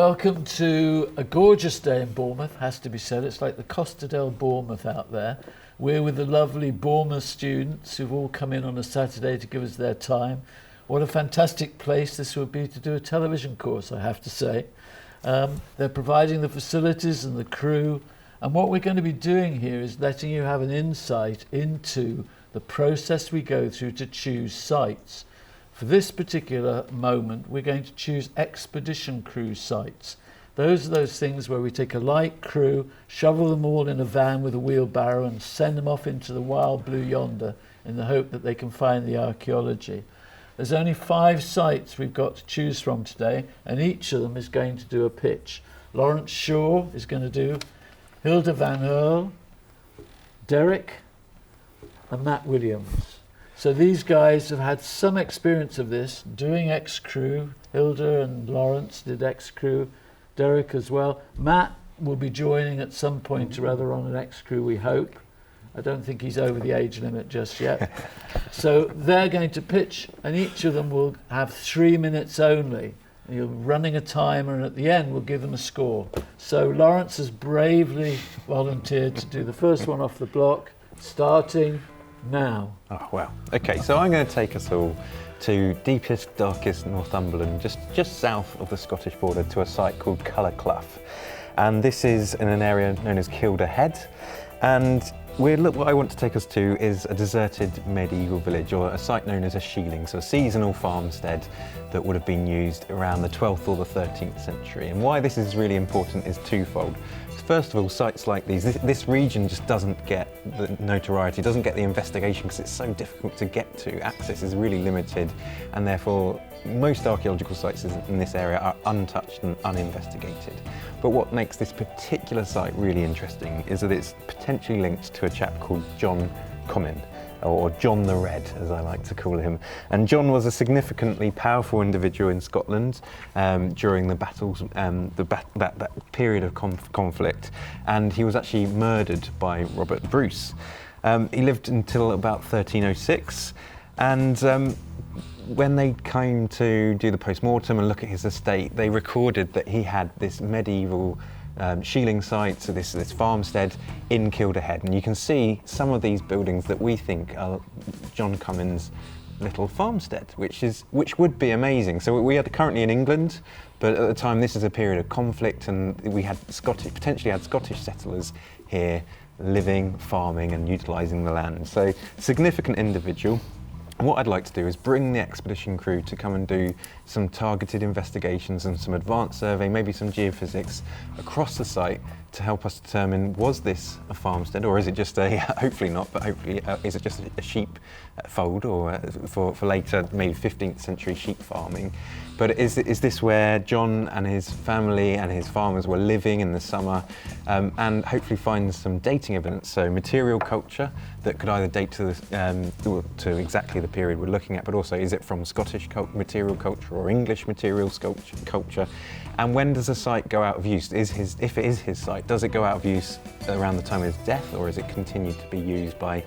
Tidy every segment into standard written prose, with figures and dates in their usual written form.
Welcome to a gorgeous day in Bournemouth, has to be said. It's like the Costa del Bournemouth out there. We're with the lovely Bournemouth students who've all come in on a Saturday to give us their time. What a fantastic place this would be to do a television course, I have to say. They're providing the facilities and the crew, and what we're going to be doing here is letting you have an insight into the process we go through to choose sites. For this particular moment, we're going to choose expedition cruise sites. Those are those things where we take a light crew, shovel them all in a van with a wheelbarrow and send them off into the wild blue yonder in the hope that they can find the archaeology. There's only 5 sites we've got to choose from today, and each of them is going to do a pitch. Lawrence Shaw is going to do Hilda Van Earl, Derek and Matt Williams. So these guys have had some experience of this, doing X-Crew. Hilda and Lawrence did X-Crew, Derek as well. Matt will be joining at some point or other on an X-Crew, we hope. I don't think he's over the age limit just yet. So they're going to pitch, and each of them will have 3 minutes only. And you're running a timer, and at the end we'll give them a score. So Lawrence has bravely volunteered to do the first one off the block, starting now. Oh, wow. Okay, so I'm going to take us all to deepest, darkest Northumberland, just south of the Scottish border, to a site called Cullough Clough. And this is in an area known as Kielder Head. And what I want to take us to is a deserted medieval village, or a site known as a shieling, so a seasonal farmstead that would have been used around the 12th or the 13th century. And why this is really important is twofold. First of all, sites like these, this region just doesn't get the notoriety, doesn't get the investigation because it's so difficult to get to. Access is really limited, and therefore most archaeological sites in this area are untouched and uninvestigated. But what makes this particular site really interesting is that it's potentially linked to a chap called John Comyn, or John the Red, as I like to call him. And John was a significantly powerful individual in Scotland during the battles, that period of conflict, and he was actually murdered by Robert Bruce. He lived until about 1306, and when they came to do the post-mortem and look at his estate, they recorded that he had this medieval shieling site, so this farmstead in Kielder Head, and you can see some of these buildings that we think are John Comyn's little farmstead, which would be amazing. So we are currently in England, but at the time this is a period of conflict, and we had potentially had Scottish settlers here living, farming, and utilising the land. So significant individual. And what I'd like to do is bring the expedition crew to come and do some targeted investigations and some advanced survey, maybe some geophysics across the site to help us determine, was this a farmstead, or is it just a, hopefully not, but hopefully is it just a sheep fold, or for later maybe 15th century sheep farming. But is this where John and his family and his farmers were living in the summer, and hopefully find some dating evidence, so material culture that could either date to exactly the period we're looking at, but also is it from Scottish material culture or English material culture, and when does a site go out of use? If it is his site, does it go out of use around the time of his death, or is it continued to be used by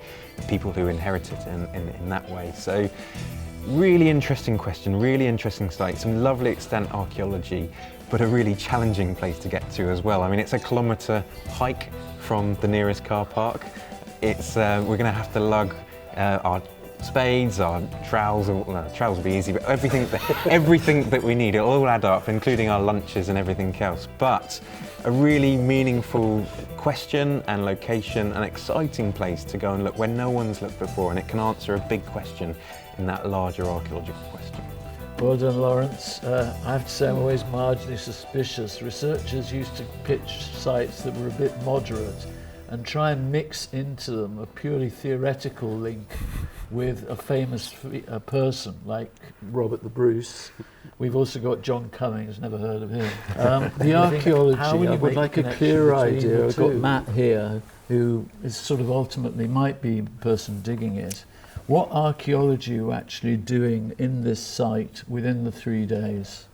people who inherit it in that way? So really interesting question, really interesting site, some lovely extant archaeology, but a really challenging place to get to as well. I mean, it's a kilometre hike from the nearest car park. We're going to have to lug our spades, our trowels. Trowels will be easy, but everything that we need, it'll all add up, including our lunches and everything else. But a really meaningful question and location, an exciting place to go and look where no one's looked before, and it can answer a big question in that larger archaeological question. Well done, Lawrence. I have to say I'm always marginally suspicious. Researchers used to pitch sites that were a bit moderate and try and mix into them a purely theoretical link with a famous person like Robert the Bruce. We've also got John Cummings, never heard of him. The archaeology, I would like a clearer idea. I've got Matt here, who is sort of ultimately might be the person digging it. What archaeology are you actually doing in this site within the 3 days?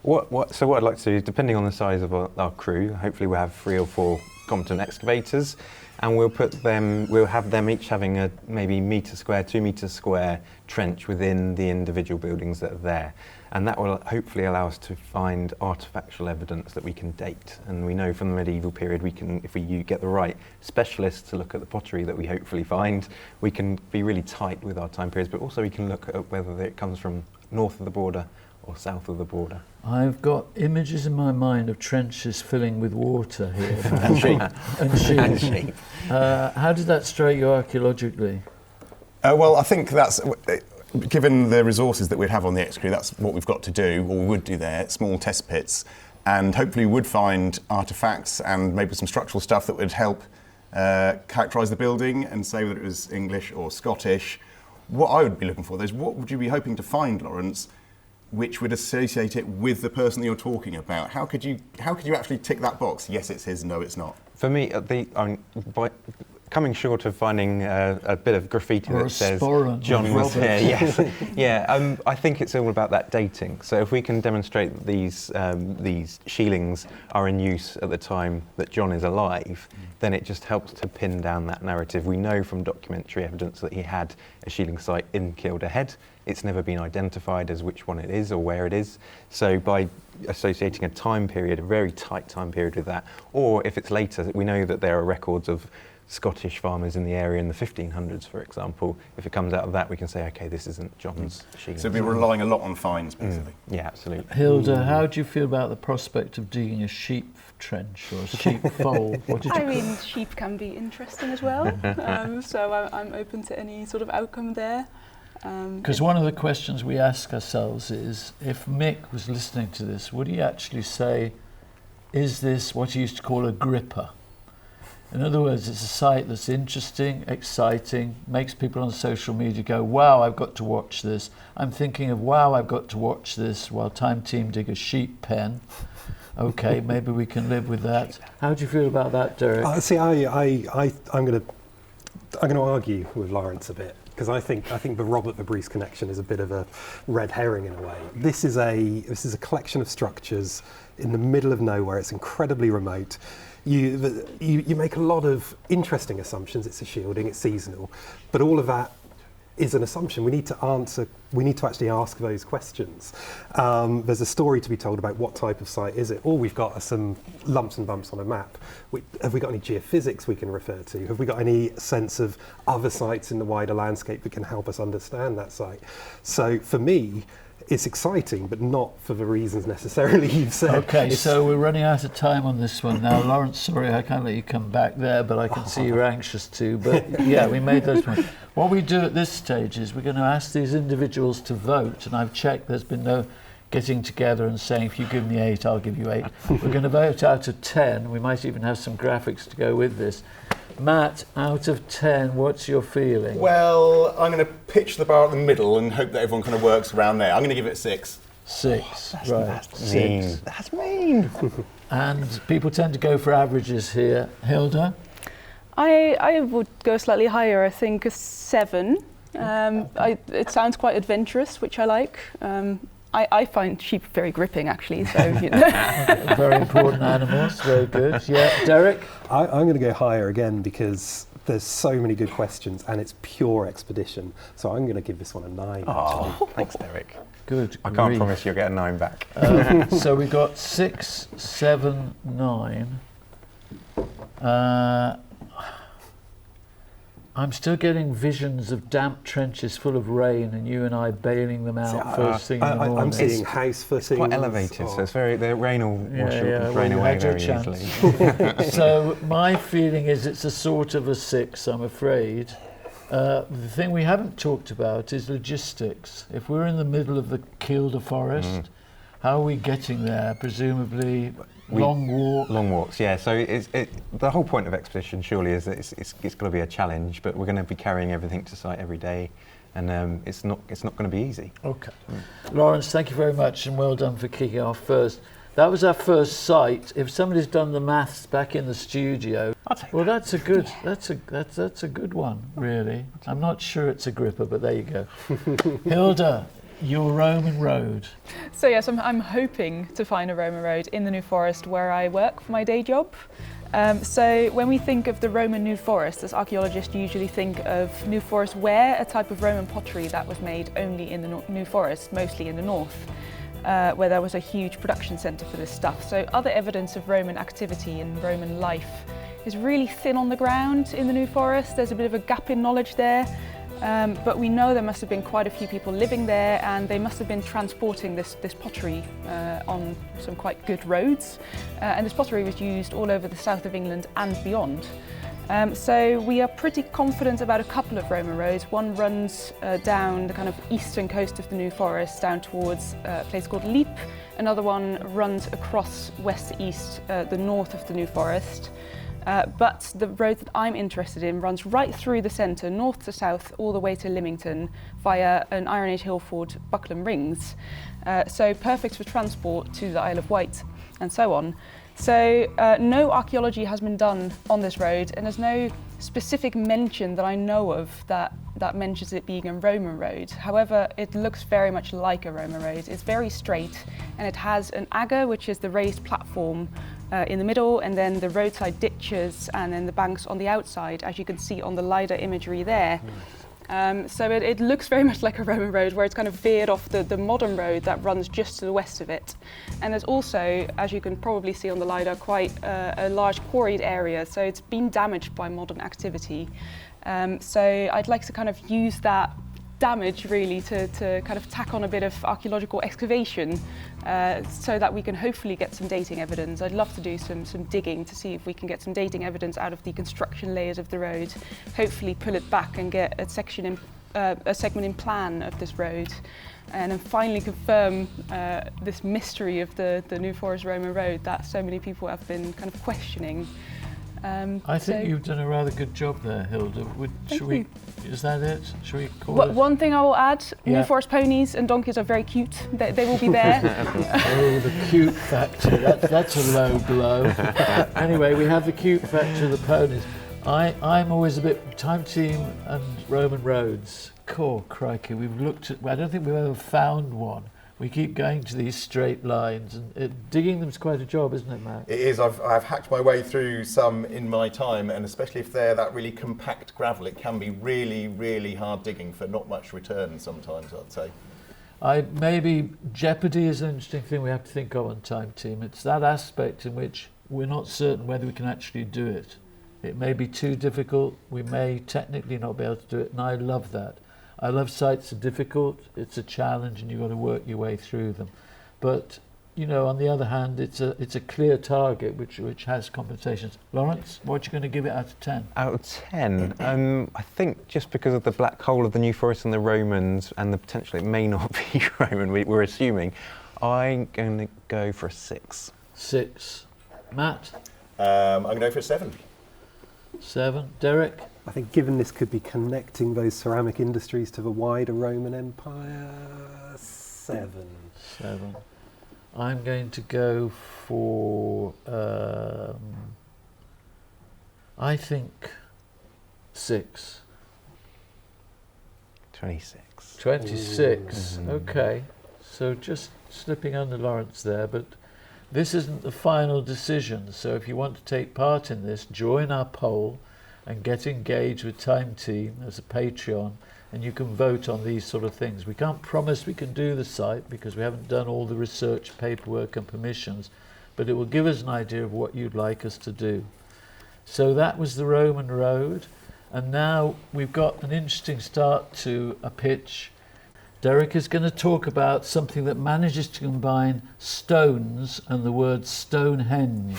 So what I'd like to do, depending on the size of our crew, hopefully we'll have 3 or 4 competent excavators, and we'll have them each having a maybe metre square, 2 metre square trench within the individual buildings that are there. And that will hopefully allow us to find artefactual evidence that we can date. And we know from the medieval period, if we get the right specialists to look at the pottery that we hopefully find, we can be really tight with our time periods, but also we can look at whether it comes from north of the border or south of the border. I've got images in my mind of trenches filling with water here. And sheep. And sheep. How did that strike you archaeologically? Well, I think that's, given the resources that we'd have on the X-Crew, that's what we've got to do, or we would do there, small test pits, and hopefully we would find artefacts and maybe some structural stuff that would help characterise the building and say whether it was English or Scottish. What I would be looking for is, what would you be hoping to find, Lawrence, which would associate it with the person that you're talking about? How could you actually tick that box? Yes, it's his. No, it's not. For me, by coming short of finding a bit of graffiti or that says John was here, yes, yeah. I think it's all about that dating. So if we can demonstrate that these sheilings are in use at the time that John is alive, then it just helps to pin down that narrative. We know from documentary evidence that he had a shealing site in Kielder Head. It's never been identified as which one it is or where it is. So by associating a time period, a very tight time period with that, or if it's later, we know that there are records of Scottish farmers in the area in the 1500s, for example. If it comes out of that, we can say, okay, this isn't John's shealing. So we're relying a lot on finds, basically. Yeah, absolutely. Hilda, how do you feel about the prospect of digging a sheep trench or a sheep fold? I mean, sheep can be interesting as well, so I'm open to any sort of outcome there. Because one of the questions we ask ourselves is, if Mick was listening to this, would he actually say, is this what he used to call a gripper? In other words, it's a site that's interesting, exciting, makes people on social media go, wow, I've got to watch this. I'm thinking of, wow, I've got to watch this while Time Team dig a sheep pen. Okay, maybe we can live with that. How do you feel about that, Derek? I'm going to argue with Lawrence a bit, because I think the Robert Fabrice connection is a bit of a red herring in a way. This is a collection of structures in the middle of nowhere. It's incredibly remote. You make a lot of interesting assumptions. It's a shielding, it's seasonal, but all of that is an assumption. We need to actually ask those questions. There's a story to be told about what type of site is it. All we've got are some lumps and bumps on a map. Have we got any geophysics we can refer to? Have we got any sense of other sites in the wider landscape that can help us understand that site? So for me, it's exciting, but not for the reasons necessarily you've said. Okay, so we're running out of time on this one now. Lawrence, sorry, I can't let you come back there, but I can see you're anxious to. But yeah, we made those points. What we do at this stage is we're going to ask these individuals to vote, and I've checked there's been no getting together and saying, if you give me 8, I'll give you 8. We're going to vote out of 10. We might even have some graphics to go with this. Matt, out of 10, what's your feeling? Well, I'm going to pitch the bar at the middle and hope that everyone kind of works around there. I'm going to give it 6. 6, right. That's mean. That's mean. And people tend to go for averages here. Hilda? I would go slightly higher, I think a 7. It sounds quite adventurous, which I like. I find sheep very gripping, actually. So you know. Very important animals. Very good. Yeah, Derek. I'm going to go higher again because there's so many good questions and it's pure expedition. So I'm going to give this one a 9. Oh, thanks, Derek. Good. I can't promise you'll get a 9 back. So we got 6, 7, 9. I'm still getting visions of damp trenches full of rain and you and I bailing them out first thing in the morning. I'm seeing house footings. It's quite elevated, so it's the rain will drain away very easily. So my feeling is it's a sort of a 6, I'm afraid. The thing we haven't talked about is logistics. If we're in the middle of the Kielder Forest, how are we getting there? Presumably long walks, yeah. So the whole point of expedition surely is that it's got to be a challenge, but we're going to be carrying everything to site every day, and it's not going to be easy. Okay, Lawrence, thank you very much, and well done for kicking off first. That was our first site. If somebody's done the maths back in the studio, well, that's a good one, really. I'm not sure it's a gripper, but there you go. Hilda, your Roman road. So yes, I'm hoping to find a Roman road in the New Forest where I work for my day job. So when we think of the Roman New Forest, as archaeologists usually think of New Forest ware, a type of Roman pottery that was made only in the New Forest, mostly in the north, where there was a huge production centre for this stuff. So other evidence of Roman activity and Roman life is really thin on the ground in the New Forest. There's a bit of a gap in knowledge there. But we know there must have been quite a few people living there, and they must have been transporting this pottery on some quite good roads. And this pottery was used all over the south of England and beyond. So we are pretty confident about a couple of Roman roads. One runs down the kind of eastern coast of the New Forest down towards a place called Leap. Another one runs across west to east, the north of the New Forest. But the road that I'm interested in runs right through the centre, north to south, all the way to Lymington via an Iron Age hill ford, Buckland Rings. So perfect for transport to the Isle of Wight and so on. So no archaeology has been done on this road, and there's no specific mention that I know of that mentions it being a Roman road. However, it looks very much like a Roman road. It's very straight, and it has an agger, which is the raised platform in the middle, and then the roadside ditches, and then the banks on the outside, as you can see on the LiDAR imagery there. So it looks very much like a Roman road, where it's kind of veered off the modern road that runs just to the west of it. And there's also, as you can probably see on the LiDAR, quite a large quarried area, so it's been damaged by modern activity. So I'd like to kind of use that damage really to kind of tack on a bit of archaeological excavation so that we can hopefully get some dating evidence. I'd love to do some digging to see if we can get some dating evidence out of the construction layers of the road, hopefully pull it back and get a segment in plan of this road, and then finally confirm this mystery of the New Forest Roman road that so many people have been kind of questioning. I think you've done a rather good job there, Hilda. Is that it? Should we call it? One thing I will add, Yeah. New Forest ponies and donkeys are very cute. They will be there. Oh, the cute factor. That's a low blow. Anyway, we have the cute factor of the ponies. I'm always a bit time team and Roman roads. Cool, crikey. We've looked at. I don't think we've ever found one. We keep going to these straight lines, and digging them's quite a job, isn't it, Matt? It is. I've hacked my way through some in my time, and especially if they're that really compact gravel, it can be really, really hard digging for not much return sometimes, I'd say. Maybe jeopardy is an interesting thing we have to think of on Time Team. It's that aspect in which we're not certain whether we can actually do it. It may be too difficult, we may technically not be able to do it, and I love that. I love sites are difficult, it's a challenge, and you've got to work your way through them. But, you know, on the other hand, it's a clear target which has compensations. Lawrence, what are you going to give it out of 10? Out of 10? I think just because of the black hole of the New Forest and the Romans, and the potential it may not be Roman, we're assuming, I'm going to go for a 6. 6. Matt? I'm going to go for a 7. 7. Derek? I think given this could be connecting those ceramic industries to the wider Roman Empire, 7. 7. I'm going to go for, I think, 6. 26. 26. Okay. So just slipping under Lawrence there, but this isn't the final decision. So if you want to take part in this, join our poll and get engaged with Time Team as a Patreon, and you can vote on these sort of things. We can't promise we can do the site because we haven't done all the research, paperwork and permissions, but it will give us an idea of what you'd like us to do. So that was the Roman road, and now we've got an interesting start to a pitch. Derek is going to talk about something that manages to combine stones and the word Stonehenge.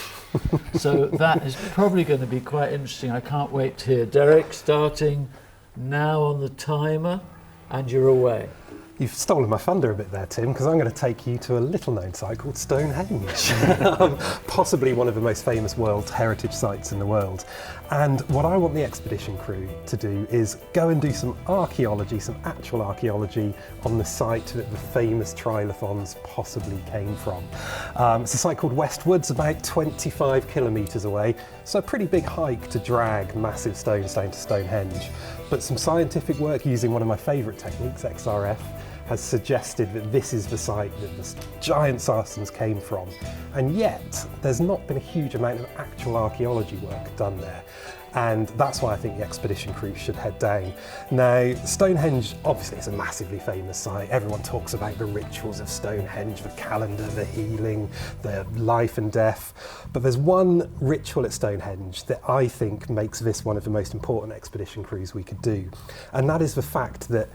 So that is probably going to be quite interesting. I can't wait to hear. Derek, starting now on the timer, and you're away. You've stolen my thunder a bit there, Tim, because I'm going to take you to a little-known site called Stonehenge, possibly one of the most famous World Heritage sites in the world. And what I want the expedition crew to do is go and do some archaeology, some actual archaeology on the site that the famous trilithons possibly came from. It's a site called Westwoods, about 25 kilometres away, so a pretty big hike to drag massive stones down to Stonehenge. But some scientific work using one of my favourite techniques, XRF, has suggested that this is the site that the giant sarcens came from. And yet, there's not been a huge amount of actual archaeology work done there. And that's why I think the expedition crew should head down. Now, Stonehenge, obviously it's a massively famous site. Everyone talks about the rituals of Stonehenge, the calendar, the healing, the life and death. But there's one ritual at Stonehenge that I think makes this one of the most important expedition crews we could do. And that is the fact that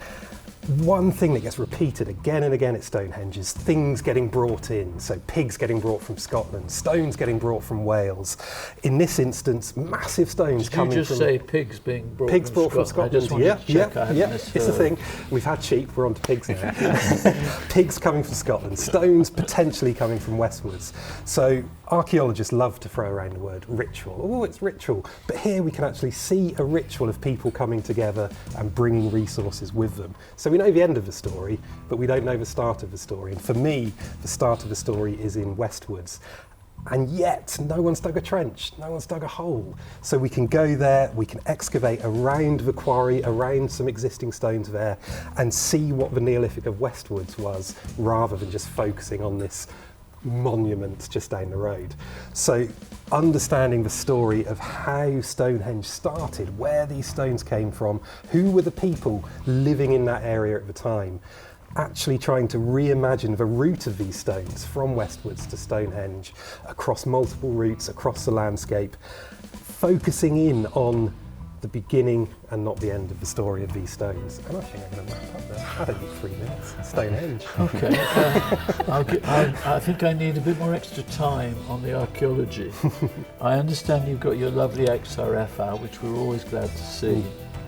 one thing that gets repeated again and again at Stonehenge is things getting brought in. So pigs getting brought from Scotland, stones getting brought from Wales. In this instance, massive stones coming from... Did you just say pigs being brought pigs from brought from Scotland? Scotland? I just wanted to check I hadn't It's a thing. We've had sheep, we're on to pigs now. Pigs coming from Scotland, stones potentially coming from westwards. So archaeologists love to throw around the word ritual. Oh, it's ritual. But here we can actually see a ritual of people coming together and bringing resources with them. So we know the end of the story, but we don't know the start of the story. And for me, the start of the story is in westwards. And yet, no one's dug a trench, no one's dug a hole. So we can go there, we can excavate around the quarry, around some existing stones there, and see what the Neolithic of westwards was, rather than just focusing on this monument just down the road. So understanding the story of how Stonehenge started, where these stones came from, who were the people living in that area at the time, actually trying to reimagine the route of these stones from westwards to Stonehenge, across multiple routes, across the landscape, focusing in on the beginning and not the end of the story of these stones. And I think I'm going to wrap up there. I don't need 3 minutes. Stonehenge. Okay. I think I need a bit more extra time on the archaeology. I understand you've got your lovely XRF out, which we're always glad to see.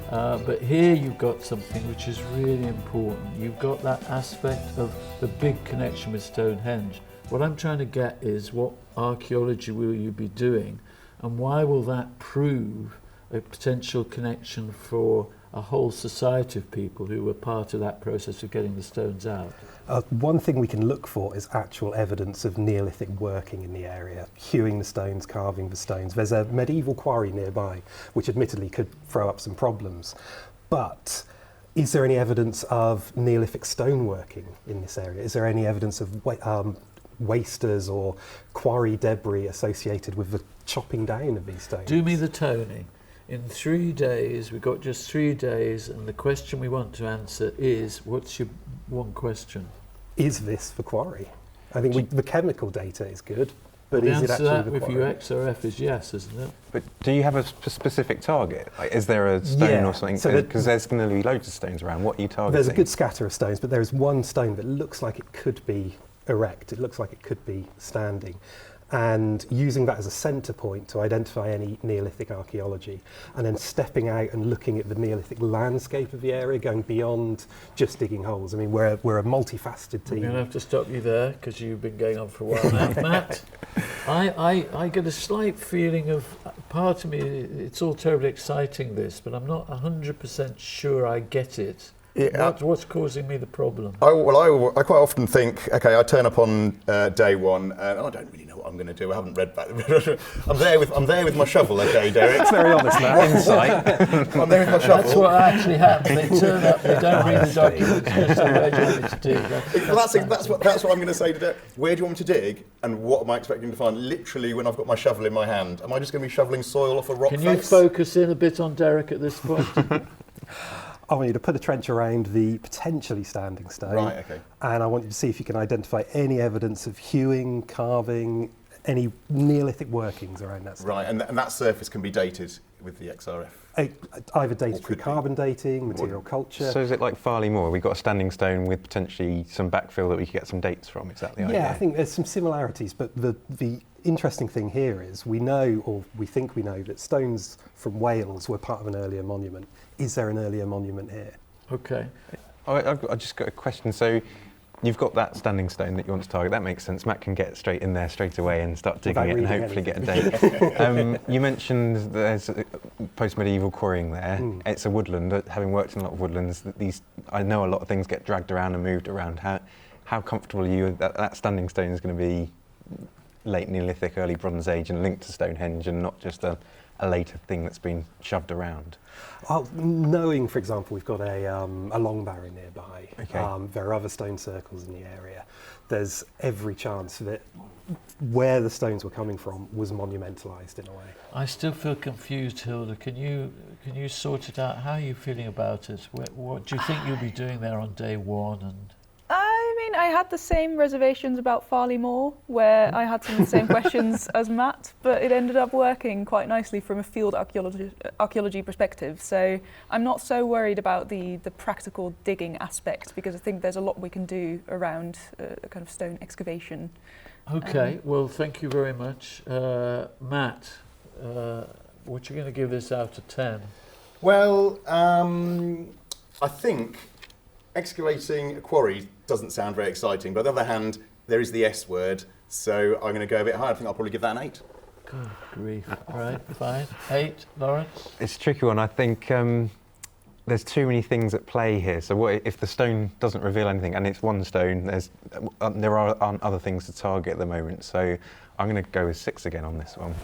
But here you've got something which is really important. You've got that aspect of the big connection with Stonehenge. What I'm trying to get is, what archaeology will you be doing, and why will that prove a potential connection for a whole society of people who were part of that process of getting the stones out? One thing we can look for is actual evidence of Neolithic working in the area, hewing the stones, carving the stones. There's a medieval quarry nearby, which admittedly could throw up some problems. But is there any evidence of Neolithic stoneworking in this area? Is there any evidence of wasters or quarry debris associated with the chopping down of these stones? Do me the Tony. In 3 days, we've got just 3 days, and the question we want to answer is, what's your one question? Is this the quarry? I think the chemical data is good, but the is it answer actually to that the with quarry? your XRF is yes, isn't it? But do you have a specific target? Like, is there a stone Yeah, or something? so Because there's going to be loads of stones around. What are you targeting? There's a good scatter of stones, but there is one stone that looks like it could be erect. It looks like it could be standing. And using that as a centre point to identify any Neolithic archaeology, and then stepping out and looking at the Neolithic landscape of the area, going beyond just digging holes. I mean, we're a multifaceted team. I'm going to have to stop you there, because you've been going on for a while now. Matt, I get a slight feeling of, part of me, it's all terribly exciting this, but I'm not 100% sure I get it. Yeah. What's causing me the problem? I quite often think, okay, I turn up on day one, and I don't really know what I'm going to do. I haven't read back. I'm there with my shovel, okay, Derek. It's very honest now. Insight. I'm there with my shovel. That's what actually happens. They turn up, they don't read the documents, just say, where do you want me to dig? Well, that's what I'm going to say to Derek. Where do you want me to dig, and what am I expecting to find? Literally, when I've got my shovel in my hand, am I just going to be shoveling soil off a rock Can face? you focus in a bit on Derek at this point? I want you to put a trench around the potentially standing stone. Right, okay. And I want you to see if you can identify any evidence of hewing, carving, any Neolithic workings around that stone. Right, and that surface can be dated with the XRF. Either dated through could be. carbon dating, material culture. So is it like Farley Moor? We've got a standing stone with potentially some backfill that we could get some dates from. Is that the idea? Yeah, I think there's some similarities, but the interesting thing here is we know, or we think we know, that stones from Wales were part of an earlier monument. Is there an earlier monument here? Okay. I've just got a question. So you've got that standing stone that you want to target. That makes sense. Matt can get straight in there straight away and start digging it and hopefully get a date. You mentioned there's post-medieval quarrying there. It's a woodland. Having worked in a lot of woodlands, I know a lot of things get dragged around and moved around. How comfortable are you that standing stone is going to be late Neolithic, early Bronze Age and linked to Stonehenge and not just a a later thing that's been shoved around? Knowing, for example, we've got a long barrow nearby, Okay. there are other stone circles in the area, there's every chance that where the stones were coming from was monumentalised in a way. I still feel confused, Hilda. Can you sort it out? How are you feeling about it? What do you think you'll be doing there on day one? And I mean, I had the same reservations about Farley Moor, where I had some of the same questions as Matt, but it ended up working quite nicely from a field archaeology perspective. So I'm not so worried about the practical digging aspect, because I think there's a lot we can do around a kind of stone excavation. okay, well, thank you very much, Matt. What are you going to give this out of 10? Well, I think excavating a quarry doesn't sound very exciting, but on the other hand, there is the S word, so I'm going to go a bit higher. I think I'll probably give that an 8. Good grief. Right, fine. 8, Lawrence? It's a tricky one. I think there's too many things at play here. So what if the stone doesn't reveal anything, and it's one stone? There aren't other things to target at the moment. So I'm going to go with 6 again on this one.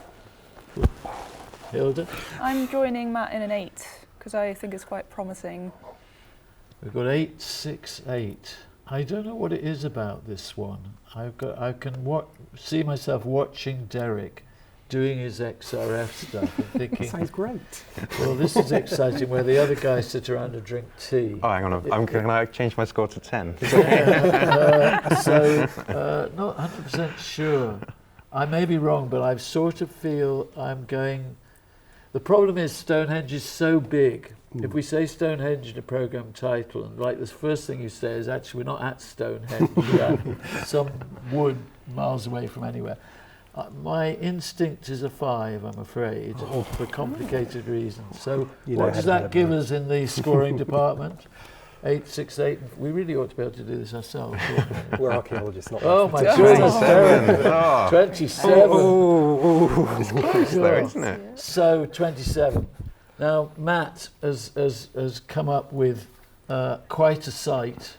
Hilda? I'm joining Matt in an 8, because I think it's quite promising. We've got 8, 6, 8. I don't know what it is about this one. I can see myself watching Derek doing his XRF stuff and thinking, Sounds great. well, this is exciting, where the other guys sit around and drink tea. Oh, hang on. Can I change my score to 10? Not 100% sure. I may be wrong, but I sort of feel I'm going... The problem is Stonehenge is so big. If we say Stonehenge in a programme title, and like the first thing you say is actually we're not at Stonehenge, we're at some wood miles away from anywhere. My instinct is a 5, I'm afraid, for complicated reasons. So what does that give us in the scoring department? 8, 6, 8. We really ought to be able to do this ourselves. We're archaeologists, not Oh my mathematicians. goodness, Oh. 27. It's close though, isn't it? So 27. Now Matt has come up with quite a site,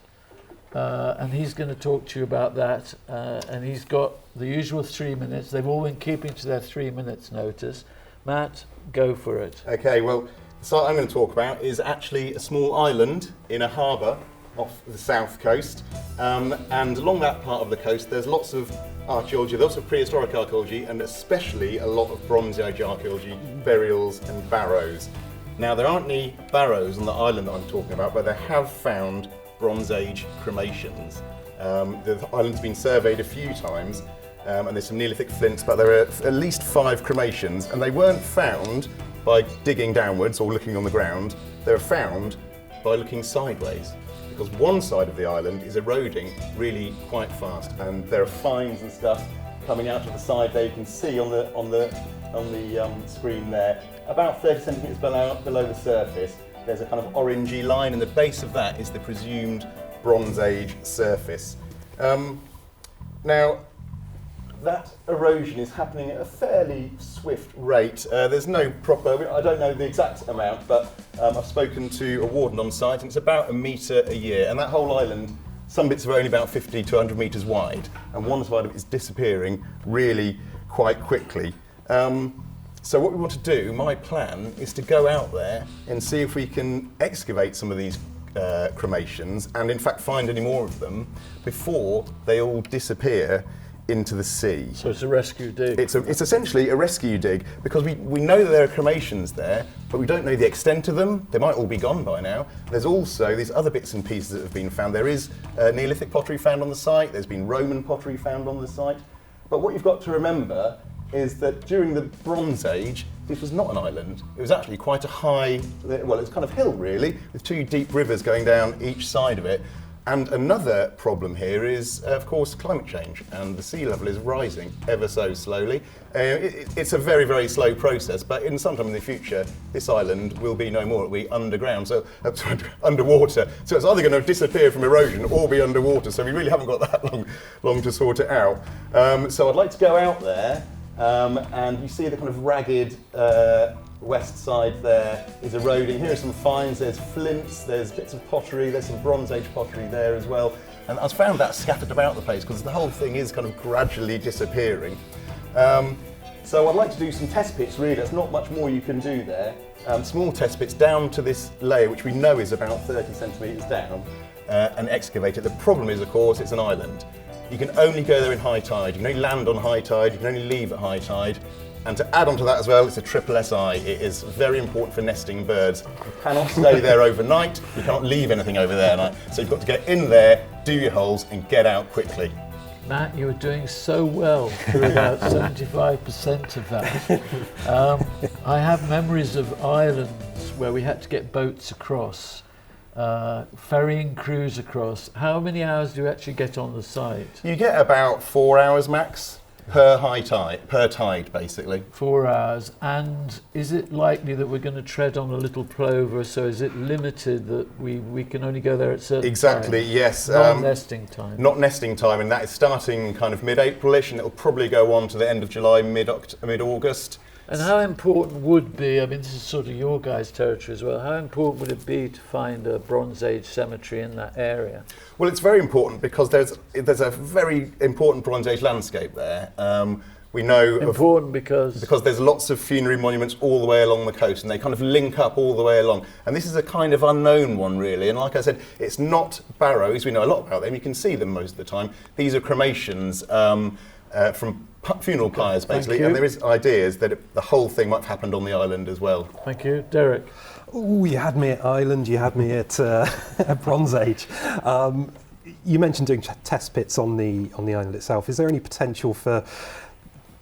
and he's going to talk to you about that. And he's got the usual 3 minutes. They've all been keeping to their 3 minutes notice. Matt, go for it. Okay, well, the site I'm going to talk about is actually a small island in a harbour off the south coast. And along that part of the coast, there's lots of archaeology, lots of prehistoric archaeology, and especially a lot of Bronze Age archaeology, burials and barrows. Now, there aren't any barrows on the island that I'm talking about, but they have found Bronze Age cremations. The island's been surveyed a few times, and there's some Neolithic flints, but there are at least 5 cremations, and they weren't found by digging downwards or looking on the ground. They were found by looking sideways, because one side of the island is eroding really quite fast, and there are fines and stuff coming out of the side there. You can see on the screen there, about 30 centimetres below the surface, there's a kind of orangey line, and the base of that is the presumed Bronze Age surface. Now, that erosion is happening at a fairly swift rate. There's no proper, I don't know the exact amount, but I've spoken to a warden on site, and it's about 1 metre a year. And that whole island, some bits are only about 50 to 100 metres wide, and one side of it is disappearing really quite quickly. So what we want to do, my plan, is to go out there and see if we can excavate some of these cremations, and in fact find any more of them before they all disappear into the sea. So it's a rescue dig. It's essentially a rescue dig, because we know that there are cremations there, but we don't know the extent of them. They might all be gone by now. There's also these other bits and pieces that have been found. There is Neolithic pottery found on the site, there's been Roman pottery found on the site. But what you've got to remember is that during the Bronze Age, this was not an island. It was actually quite a high, well, it's kind of hill really, with 2 deep rivers going down each side of it. And another problem here is, of course, climate change, and the sea level is rising ever so slowly. It's a very, very slow process, but in sometime in the future, this island will be no more. It will be underground, so underwater. So it's either going to disappear from erosion or be underwater. So we really haven't got that long to sort it out. So I'd like to go out there, and you see the kind of ragged west side there is eroding. Here are some finds, there's flints, there's bits of pottery, there's some Bronze Age pottery there as well. And I've found that scattered about the place because the whole thing is kind of gradually disappearing. So I'd like to do some test pits, really. There's not much more you can do there. Small test pits down to this layer, which we know is about 30 centimetres down, and excavate it. The problem is, of course, it's an island. You can only go there in high tide. You can only land on high tide. You can only leave at high tide. And to add on to that as well, it's a triple SI. It is very important for nesting birds. You cannot stay there overnight. You cannot leave anything over there at night. So you've got to get in there, do your holes, and get out quickly. Matt, you were doing so well through about 75% of that. I have memories of islands where we had to get boats across, ferrying crews across. How many hours do you actually get on the site? You get about 4 hours max per tide, basically. 4 hours. And is it likely that we're going to tread on a little plover? So is it limited that we can only go there at certain Exactly, times? yes. Not nesting time. Not nesting time, and that is starting kind of mid-April-ish, and it'll probably go on to the end of July, mid-August. And how important would be, I mean, this is sort of your guys' territory as well, how important would it be to find a Bronze Age cemetery in that area? Well, it's very important because there's a very important Bronze Age landscape there. We know Important because there's lots of funerary monuments all the way along the coast, and they kind of link up all the way along. And this is a kind of unknown one, really. And like I said, it's not barrows. We know a lot about them. You can see them most of the time. These are cremations from funeral pyres, basically. And there is ideas that the whole thing might have happened on the island as well. Thank you. Derek? Oh, you had me at Island, you had me at Bronze Age. You mentioned doing test pits on the island itself. Is there any potential for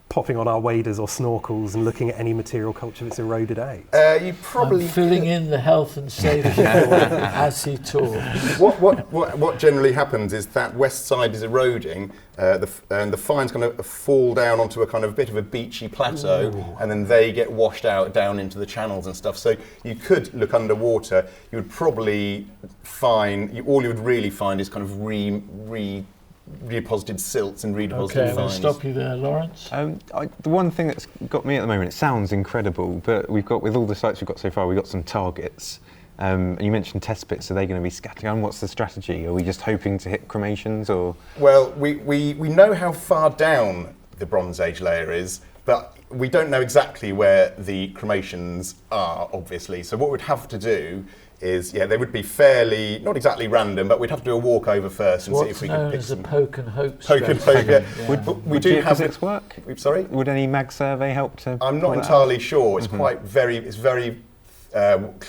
popping on our waders or snorkels and looking at any material culture that's eroded out? You probably I'm filling in the health and safety as he talks. What generally happens is that west side is eroding, and the fine's going to fall down onto a kind of bit of a beachy plateau. Ooh. And then they get washed out down into the channels and stuff. So you could look underwater. You would probably find all you would really find is kind of redeposited silts and redeposited Okay, I'm going fines. to stop you there, Lawrence. The one thing that's got me at the moment, it sounds incredible, but we've got, with all the sites we've got so far, we've got some targets. And you mentioned test pits, are they going to be scattered around? What's the strategy? Are we just hoping to hit cremations, or? Well, we know how far down the Bronze Age layer is, but we don't know exactly where the cremations are, obviously. So what we'd have to do is, they would be fairly, not exactly random, but we'd have to do a walkover first and see if we could pick some. What's known as a poke and hope Poke and strategy. poke, yeah. We do have it work? Sorry? Would any mag survey help to? I'm not entirely sure. It's it's very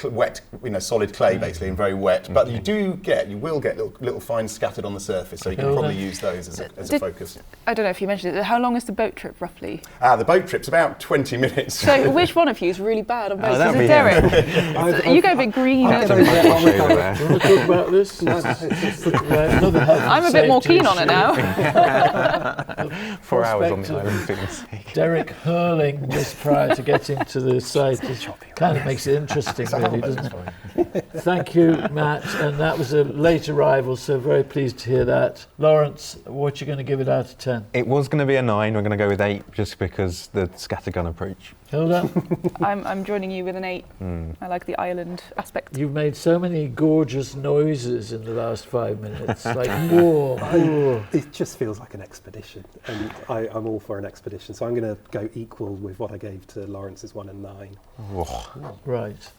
wet, solid clay basically, and very wet. But you will get little fines scattered on the surface, so you can probably use those as a focus. I don't know if you mentioned it. How long is the boat trip roughly? The boat trip's about 20 minutes. So which one of you is really bad on boats? Is that'd it be Derek? You go a bit green. Do you want to talk about this? I'm a bit more keen on it now. 4 hours on the island, for goodness sake. Derek hurling just prior to getting to the site kind of makes it interesting, really, doesn't it? Thank you, Matt. And that was a late arrival, so very pleased to hear that. Lawrence, what are you going to give it out of 10? It was going to be a 9. We're going to go with 8, just because the scattergun approach. Hilda? I'm joining you with an 8. I like the island aspect. You've made so many gorgeous noises in the last 5 minutes, like whoa. It just feels like an expedition, and I'm all for an expedition. So I'm going to go equal with what I gave to Lawrence's 1 and 9. Right.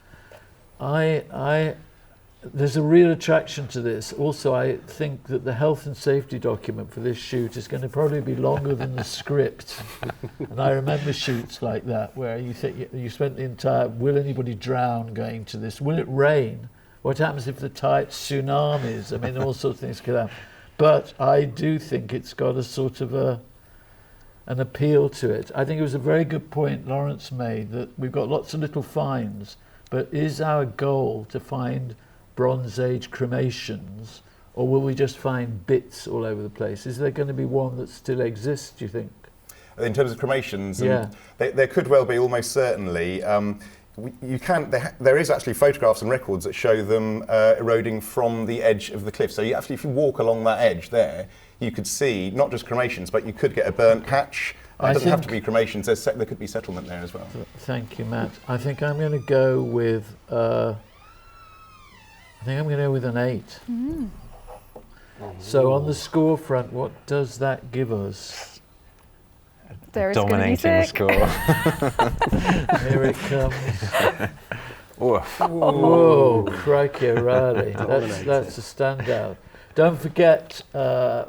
There's a real attraction to this. Also, I think that the health and safety document for this shoot is going to probably be longer than the script. And I remember shoots like that where you think you spent the entire, will anybody drown going to this? Will it rain? What happens if the tide tsunamis? I mean, all sorts of things could happen. But I do think it's got a sort of an appeal to it. I think it was a very good point Lawrence made, that we've got lots of little finds, but is our goal to find Bronze Age cremations, or will we just find bits all over the place? Is there going to be one that still exists, do you think? In terms of cremations, Yeah. there could well be, almost certainly. There is actually photographs and records that show them eroding from the edge of the cliff. So if you walk along that edge there, you could see not just cremations, but you could get a burnt patch. It doesn't have to be cremations. There could be settlement there as well. Thank you, Matt. I think I'm going to go with. I think I'm going to go with an 8. So on the score front, what does that give us? there it's going to be Dominating thick. score. Here it comes. Oof. Whoa, crikey, O'Reilly. Dominating. That's a standout. Don't forget,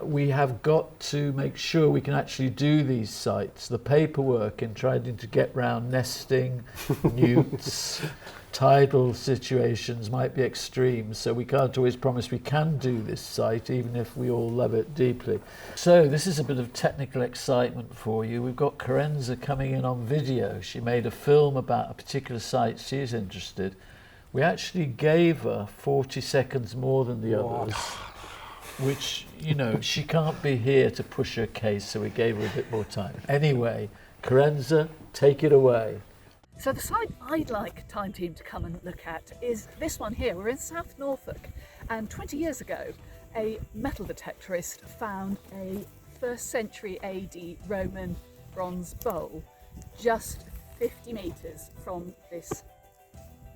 we have got to make sure we can actually do these sites. The paperwork in trying to get round nesting, newts, tidal situations might be extreme, so we can't always promise we can do this site, even if we all love it deeply. So this is a bit of technical excitement for you. We've got Carenza coming in on video. She made a film about a particular site she's interested. We actually gave her 40 seconds more than the others, which, you know, she can't be here to push her case, so we gave her a bit more time. Anyway, Carenza, take it away. So the site I'd like Time Team to come and look at is this one here. We're in South Norfolk, and 20 years ago a metal detectorist found a 1st century AD Roman bronze bowl just 50 metres from this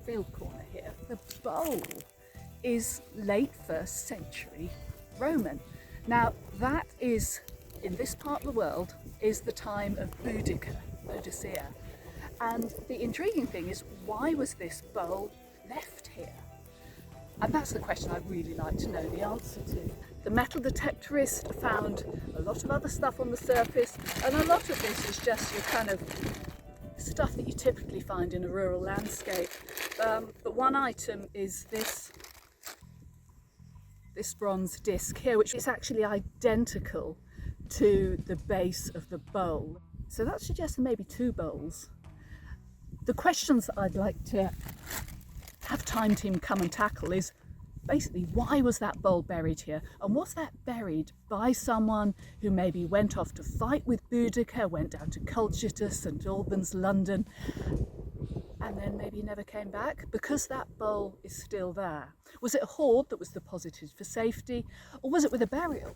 field corner here. The bowl is late 1st century Roman. Now that is, in this part of the world, is the time of Boudicca. And the intriguing thing is, why was this bowl left here? And that's the question I'd really like to know the answer to. The metal detectorist found a lot of other stuff on the surface, and a lot of this is just your kind of stuff that you typically find in a rural landscape. But one item is this bronze disc here, which is actually identical to the base of the bowl. So that suggests there may be 2 bowls. The questions that I'd like to have Time Team come and tackle is basically, why was that bowl buried here? And was that buried by someone who maybe went off to fight with Boudicca, went down to Colchester, St Albans, London, and then maybe never came back? Because that bowl is still there. Was it a hoard that was deposited for safety, or was it with a burial?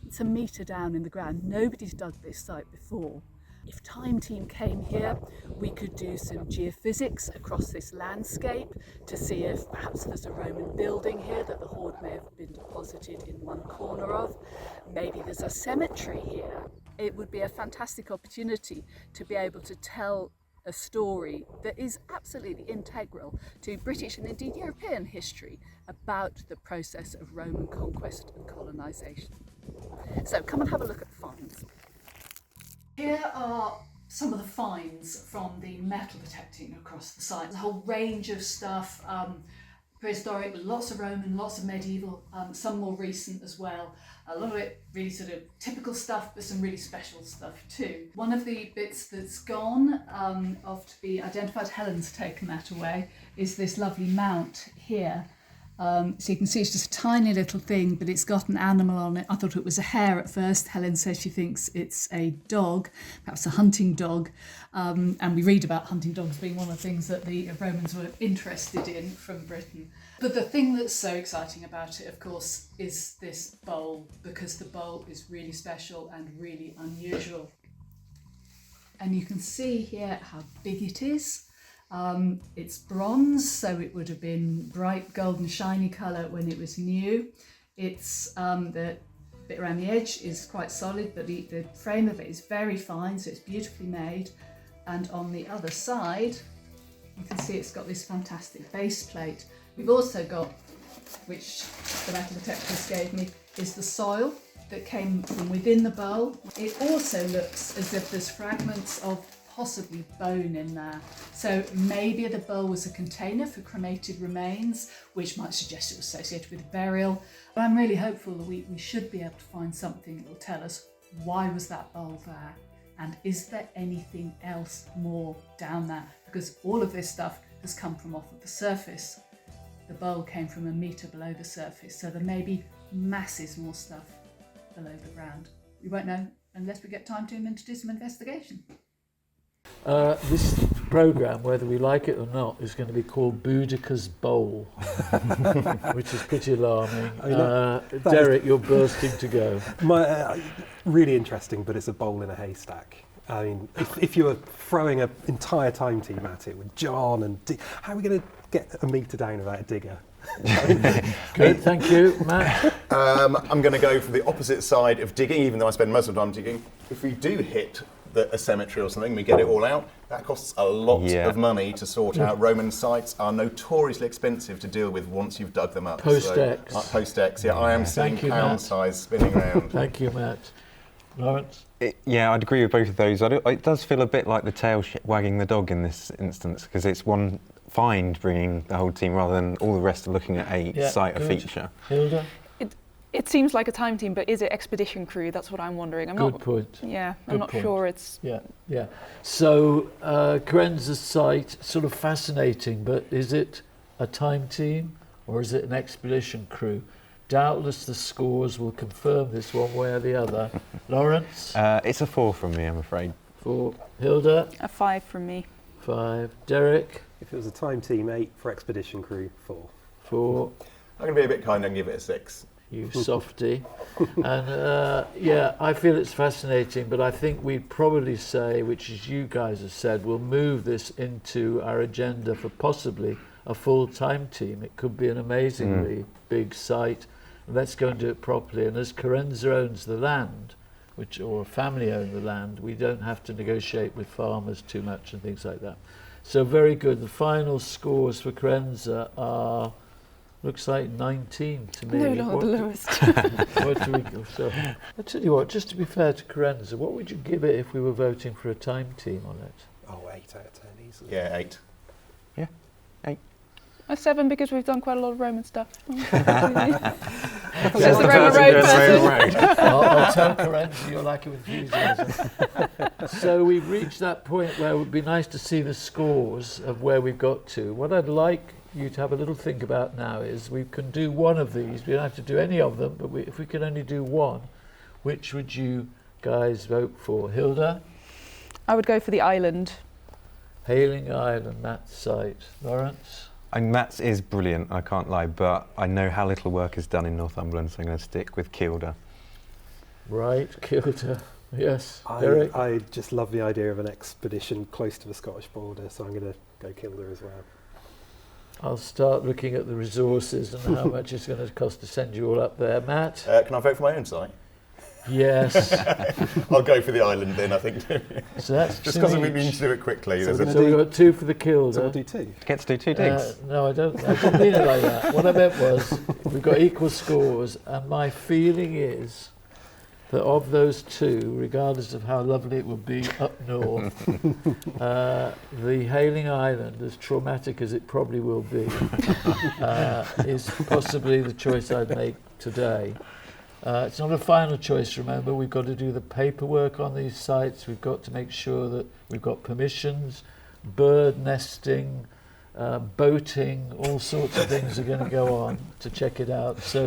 It's a metre down in the ground. Nobody's dug this site before. If Time Team came here, we could do some geophysics across this landscape to see if perhaps there's a Roman building here that the hoard may have been deposited in one corner of. Maybe there's a cemetery here. It would be a fantastic opportunity to be able to tell a story that is absolutely integral to British and indeed European history about the process of Roman conquest and colonisation. So come and have a look at the finds. Here are some of the finds from the metal detecting across the site. There's a whole range of stuff, prehistoric, lots of Roman, lots of medieval, some more recent as well. A lot of it really sort of typical stuff, but some really special stuff too. One of the bits that's gone, of to be identified, Helen's taken that away, is this lovely mount here. So you can see it's just a tiny little thing, but it's got an animal on it. I thought it was a hare at first. Helen says she thinks it's a dog, perhaps a hunting dog. And we read about hunting dogs being one of the things that the Romans were interested in from Britain. But the thing that's so exciting about it, of course, is this bowl, because the bowl is really special and really unusual. And you can see here how big it is. It's bronze, so it would have been bright golden shiny colour when it was new. It's the bit around the edge is quite solid, but the frame of it is very fine, so it's beautifully made. And on the other side, you can see it's got this fantastic base plate. We've also got, which the metal detectorist gave me, is the soil that came from within the bowl. It also looks as if there's fragments of possibly bone in there. So maybe the bowl was a container for cremated remains, which might suggest it was associated with burial. But I'm really hopeful that we should be able to find something that will tell us, why was that bowl there? And is there anything else more down there? Because all of this stuff has come from off of the surface. The bowl came from a metre below the surface, so there may be masses more stuff below the ground. We won't know unless we get Time Team in to do some investigation. This programme, whether we like it or not, is going to be called Boudicca's Bowl, which is pretty alarming. Derek, you're bursting to go. Really interesting, but it's a bowl in a haystack. I mean, if you were throwing an entire Time Team at it with John and how are we going to get a metre down without a digger? Good, thank you, Matt. I'm going to go for the opposite side of digging, even though I spend most of the time digging. If we do hit a cemetery or something, we get it all out. That costs a lot of money to sort out. Roman sites are notoriously expensive to deal with once you've dug them up. Post-X. Post-X, I am seeing pound size spinning around. Thank you, Matt. Lawrence? Yeah, I'd agree with both of those. It does feel a bit like the tail wagging the dog in this instance, because it's one find bringing the whole team rather than all the rest are looking at a site, a feature. Hilda? It seems like a time team, but is it expedition crew? That's what I'm wondering. Good point. Yeah, I'm not sure it's... Yeah. So, Carenza site, sort of fascinating, but is it a time team or is it an expedition crew? Doubtless the scores will confirm this one way or the other. Lawrence? It's a 4 from me, I'm afraid. 4. Hilda? A 5 from me. 5. Derek? If it was a time team, 8. For expedition crew, 4. 4. I'm going to be a bit kind and give it a 6. You softy. And I feel it's fascinating, but I think we'd probably say, which as you guys have said, we'll move this into our agenda for possibly a full-time team. It could be an amazingly big site. Let's go and do it properly. And as Carenza owns the land, or a family own the land, we don't have to negotiate with farmers too much and things like that. So very good. The final scores for Carenza are, looks like 19 to me. No longer the lowest. What do we go? So, I'll tell you what, just to be fair to Carenza, what would you give it if we were voting for a time team on it? Oh, 8 out of 10 easily. Yeah, 8. Yeah, 8. A 7 because we've done quite a lot of Roman stuff. There's the Roman road person. I'll tell Carenza you're like with enthusiasm. So we've reached that point where it would be nice to see the scores of where we've got to. What I'd like you to have a little think about now is we can do one of these. We don't have to do any of them, but if we could only do one, which would you guys vote for? Hilda? I would go for the island. Ayling Island, Matt's site. Lawrence? And Matt's is brilliant, I can't lie, but I know how little work is done in Northumberland, so I'm going to stick with Kielder. Right, Kielder. Yes. Derek? I just love the idea of an expedition close to the Scottish border, so I'm going to go Kielder as well. I'll start looking at the resources and how much it's going to cost to send you all up there. Matt? Can I vote for my own site? Yes. I'll go for the island then, I think. So that's just because we need to do it quickly. So we've got 2 for the Kielder. So we'll do 2. Get to do 2 digs. No, I didn't mean it like that. What I meant was we've got equal scores, and my feeling is that of those 2, regardless of how lovely it would be up north, the Ayling Island, as traumatic as it probably will be, is possibly the choice I'd make today. It's not a final choice, remember. We've got to do the paperwork on these sites. We've got to make sure that we've got permissions, bird nesting, boating, all sorts of things are going to go on to check it out. So,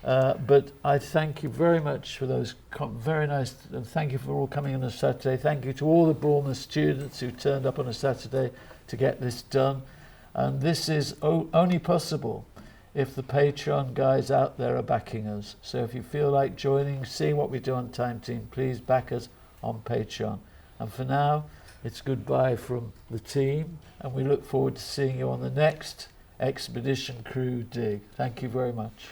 but I thank you very much for those very nice, and thank you for all coming on a Saturday. Thank you to all the Bournemouth students who turned up on a Saturday to get this done. And this is only possible if the Patreon guys out there are backing us. So if you feel like joining, seeing what we do on Time Team, please back us on Patreon. And for now, it's goodbye from the team, and we look forward to seeing you on the next Expedition Crew Dig. Thank you very much.